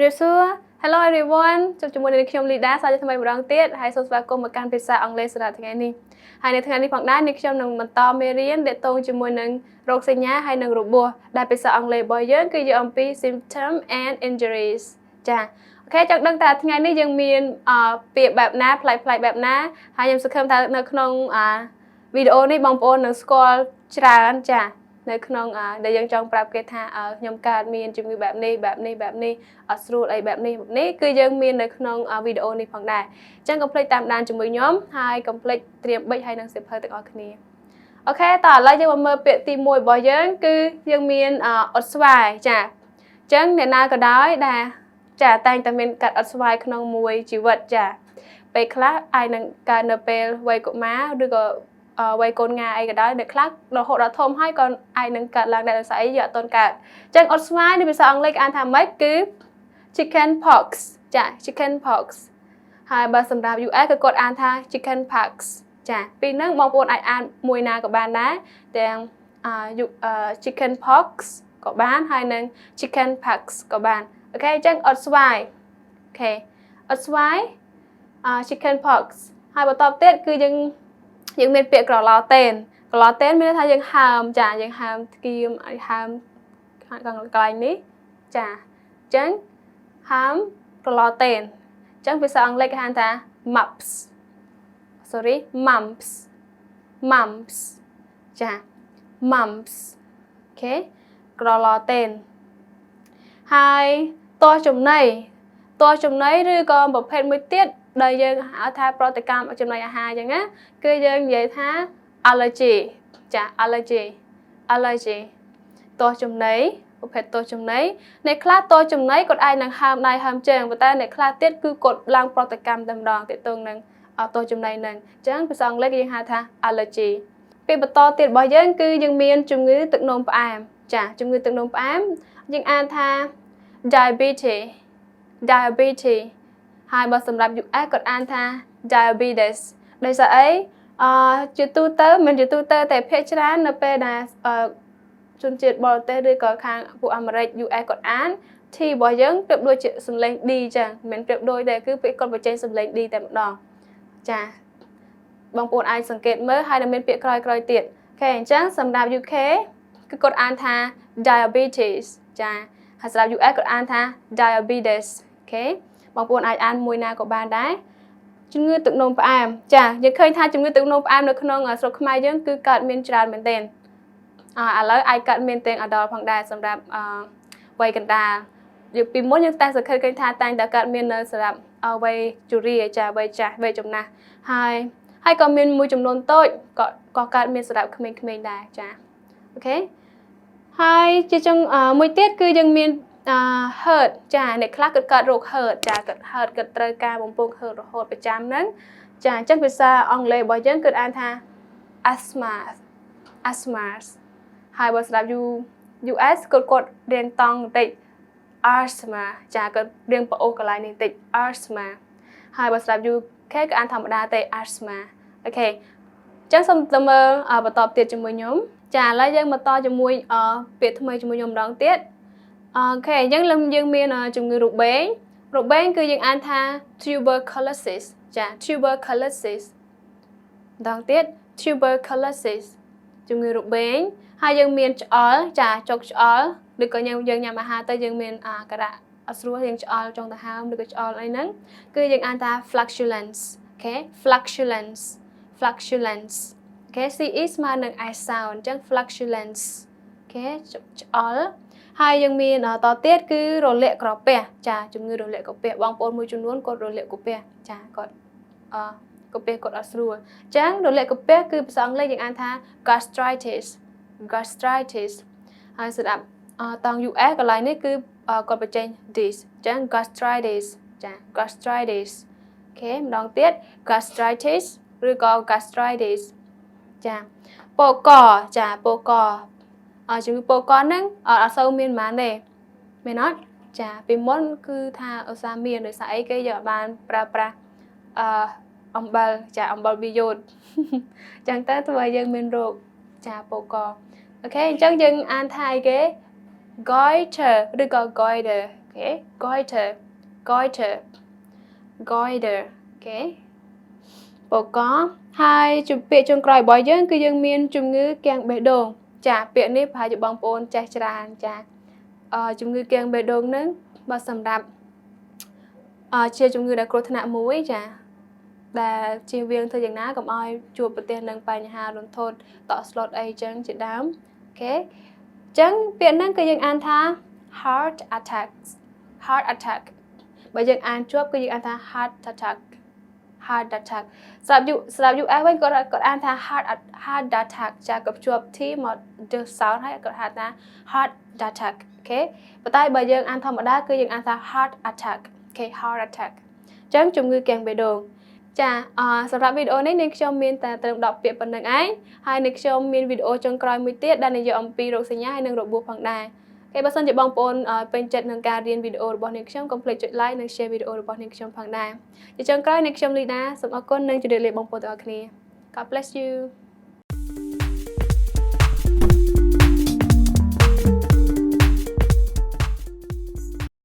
Hello everyone ជួបជាមួយនឹងខ្ញុំ Lyda សាជាថ្មីម្ដងទៀតហើយសូមស្វាគមន៍មកកាន់ភាសាអង់គ្លេសសម្រាប់ថ្ងៃនេះហើយនៅថ្ងៃនេះផងដែរនេះខ្ញុំនឹងបន្តមេរៀនទាក់ទងជាមួយនឹងរោគសញ្ញាហើយនឹងរបួសដែលភាសាអង់គ្លេសរបស់យើងគឺយកអំពី symptom and injuries ចាអូខេចង់ដឹងថាថ្ងៃនេះយើងមានពាក្យបែបណាប្លែកៗបែបណាហើយខ្ញុំសង្ឃឹមថានៅក្នុងវីដេអូនេះបងប្អូននឹងស្គាល់ច្រើនចានៅក្នុងដែលយើងចង់ប្រាប់គេថាខ្ញុំកើតមានជំងឺបែបនេះអត់ស្រួលអីបែបនេះគឺយើងមាននៅក្នុងវីដេអូនេះផងដែរអញ្ចឹងកុំភ្លេចតាមដានជាមួយខ្ញុំហើយកុំភ្លេចត្រៀមប៊ិចហើយនឹងសៀវភៅទាំងអស់គ្នាអូខេតោះឥឡូវយើងមកមើលពាក្យទី1របស់យើងគឺយើងមានអត់ស្វាយចាអញ្ចឹងអ្នកណាក៏ដោយដែលចាតែងតែមានកាត់អត់ស្វាយក្នុងមួយជីវិតចាពេលខ្លះអាចនឹងកើតនៅពេលវ័យកុមារឬក៏វ័យកូនងាអីក៏ដោយអ្នកខ្លះរហូតដល់ធំហើយក៏អាចនឹងកើតឡើងដែរដោយសារអីយកអត់ទាន់កើតអញ្ចឹងអត់ស្វាយនៅភាសាអង់គ្លេសអានថាម៉េចគឺ chicken pox ចា chicken pox ហើយបើសម្រាប់ US គឺគាត់អានថា chicken pox ចាពីរហ្នឹងបងប្អូនអាចអានមួយណាក៏បានដែរទាំងchicken pox ក៏បានហើយនឹង chicken pox ក៏បានអូខេអញ្ចឹងអត់ស្វាយអូខេអត់ស្វាយchicken pox ហើយបន្តទៀតគឺយើងមានពាក្យក្រឡតេនមានន័យថាយើងហើមចាយើងហើមធ្គាមឲ្យហើមកន្លែងនេះចាអញ្ចឹងហើមក្រឡតេនអញ្ចឹងភាសាអង់គ្លេសគេហៅថា mumps ចា mumps អូខេក្រឡតេនហើយតោះចំណីឬក៏ប្រភេទមួយទៀតដែលយើងហៅថាប្រតិកម្មចំណីអាហារអញ្ចឹងណាគឺយើងនិយាយថា allergy ចា allergy តោះចំណីប្រភេទតោះចំណីអ្នកខ្លះតោះចំណីគាត់អាចនឹងហើមដៃហើមជើងប៉ុន្តែអ្នកខ្លះទៀតគឺគាត់ឡើងប្រតិកម្មតែម្ដងទាក់ទងនឹងតោះចំណីហ្នឹងអញ្ចឹងភាសាអង់គ្លេសយើងហៅថា allergy ពេលបន្តទៀតរបស់យើងគឺយើងមានជំងឺទឹកនោមផ្អែមចាជំងឺទឹកនោមផ្អែមយើងអានថា diabetes ហើយបើសម្រាប់ US គាត់អានថា diabetes ដោយសារអីជាទូទៅមិនជាទូទៅតែភាគច្រើននៅពេលដែលជនជាតិបរទេសឬក៏ខាងពួកអាមេរិក US គាត់អាន T របស់យើងប្រៀបដូចជាសំឡេង D ចឹងមិនប្រៀបដូចតែគឺពាក្យគាត់បញ្ចេញសំឡេង D តែម្ដងចាបងប្អូនអាចសង្កេតមើលហើយនឹងមានពាក្យក្រោយទៀតអូខេអញ្ចឹងសម្រាប់ UK គឺគាត់អានថា diabetes ចាហើយសម្រាប់ US គាត់អានថា diabetes អូខេបងប្អូនអាចអានមួយណាក៏បានដែរជំងឺទឹកនោមផ្អែមចាយើងឃើញថាជំងឺទឹកនោមផ្អែមនៅក្នុងស្រុកខ្មែរយើងគឺកើតមានច្រើនមែនទែនឥឡូវអាចកើតមានទាំង adult ផងដែរសម្រាប់វ័យកណ្ដាលពីមុនយើងតែសង្កេតឃើញថាតែងតែកើតមាននៅសម្រាប់វ័យជរាចាវ័យចាស់វ័យចំណាស់ហើយក៏មានមួយចំនួនតូចក៏កើតមានសម្រាប់ក្មេងៗដែរចាអូខេហើយជាចុងមួយទៀតគឺយើងមានhurt ចាអ្នកខ្លះគាត់កើតរោគ hurt ចាគាត់ hurt គាត់ត្រូវការបំពង់ hurt រហូតប្រចាំហ្នឹងចាអញ្ចឹងភាសាអង់គ្លេសរបស់យើងគាត់អានថា asthma ហើយបើសម្រាប់ US គាត់រៀងតង់បន្តិច asthma ចាគាត់រៀងប្អូសកន្លែងនេះបន្តិច asthma ហើយបើសម្រាប់ UK គាត់អានធម្មតាទេ asthma អូខេអញ្ចឹងសូមទៅមើលបន្តទៀតជាមួយខ្ញុំចាឥឡូវយើងបន្តជាមួយពាក្យថ្មីជាមួយខ្ញុំម្ដងទៀតអូខេអញ្ចឹងយើងមានជំងឺរបេងគឺយើងអានថា tuberculosis ចា tuberculosis ម្ដងទៀត tuberculosis ជំងឺរបេងហើយយើងមានឆ្អល់ចាចុកឆ្អល់ឬក៏យើងញ៉ាំអាហារទៅយើងមានការៈអត់ស្រួលយើងឆ្អល់ចុងដង្ហើមឬក៏ឆ្អល់អីហ្នឹងគឺយើងអានថា flatulence អូខេ flatulence អូខេ CE ស្មើនឹង I sound អញ្ចឹង flatulence អូខេឆ្អល់ហើយយើងមានតទៀតគឺរលាកក្រពះចាជំងឺរលាកក្រពះបងប្អូនមួយចំនួនគាត់រលាកក្រពះចាគាត់ក្រពះគាត់អត់ស្រួលអញ្ចឹងរលាកក្រពះគឺភាសាអង់គ្លេសយើងអានថា gastritis ហើយសម្រាប់តង់ US កន្លែងនេះគឺគាត់បញ្ចេញ this អញ្ចឹង gastritis ចា gastritis អូខេម្ដងទៀត gastritis ឬក៏ gastritis ចាពកចាពកជំងឺពកហ្នឹងអត់សូវមានប៉ុន្មានទេមែនអត់ចាពីមុនគឺថាឧស្សាហ៍មានដោយសារអីគេយកបានប្រើប្រាស់អំបិលចាអំបិលប៊ីយ៉ូតអញ្ចឹងទៅធ្វើឲ្យយើងមានរោគចាពកអូខេអញ្ចឹងយើងអានថាអីគេ goiter ឬក៏ goiter Okay, goiter goiter goiter okay បកកហើយជំពាក្យចុងក្រោយរបស់យើងគឺយើងមានជំងឺគាំងបេះដូងចាពាក្យនេះប្រហែលជាបងប្អូនចេះច្រើនចាជំងឺគាំងបេះដូងហ្នឹងបើសម្រាប់ជាជំងឺដែលគ្រោះថ្នាក់មួយចាដែលជៀសវាងធ្វើយ៉ាងណាកុំឲ្យជួបប្រទះនឹងបញ្ហារន្ធត់តក់ស្លុតអីចឹងជាដើមអូខេចឹងពាក្យហ្នឹងគឺយើងអានថា heart attack បើយើងអានជាប់គឺយើងអានថា heart attack សម្រាប់ US វិញគាត់អានថា heart attack ចាក៏ភ្ជាប់ T មក the sound ហើយគាត់ហៅថា heart attack អូខេប៉ុន្តែបើយើងអានធម្មតាគឺយើងអានថា heart attack អូខេ heart attack ចឹងជំងឺគាំងបេះដូងចាសម្រាប់វីដេអូនេះនាងខ្ញុំមានតែត្រឹម10ពាក្យប៉ុណ្្នឹងឯងហើយនាងខ្ញុំមានវីដេអូចុងក្រោយមួយទៀតដែលនិយាយអំពីរោគសញ្ញាហើយនិងរបួសផងដែរគេបើសិនជាបងប្អូនពេញចិត្តនឹងការរៀនវីដេអូរបស់នាងខ្ញុំកុំភ្លេចចុច like និង share វីដេអូរបស់នាងខ្ញុំផងដែរជាចុងក្រោយនាងខ្ញុំ Lyda សូមអរគុណនិងជម្រាបលាបងប្អូនទាំងអស់គ្នា God bless you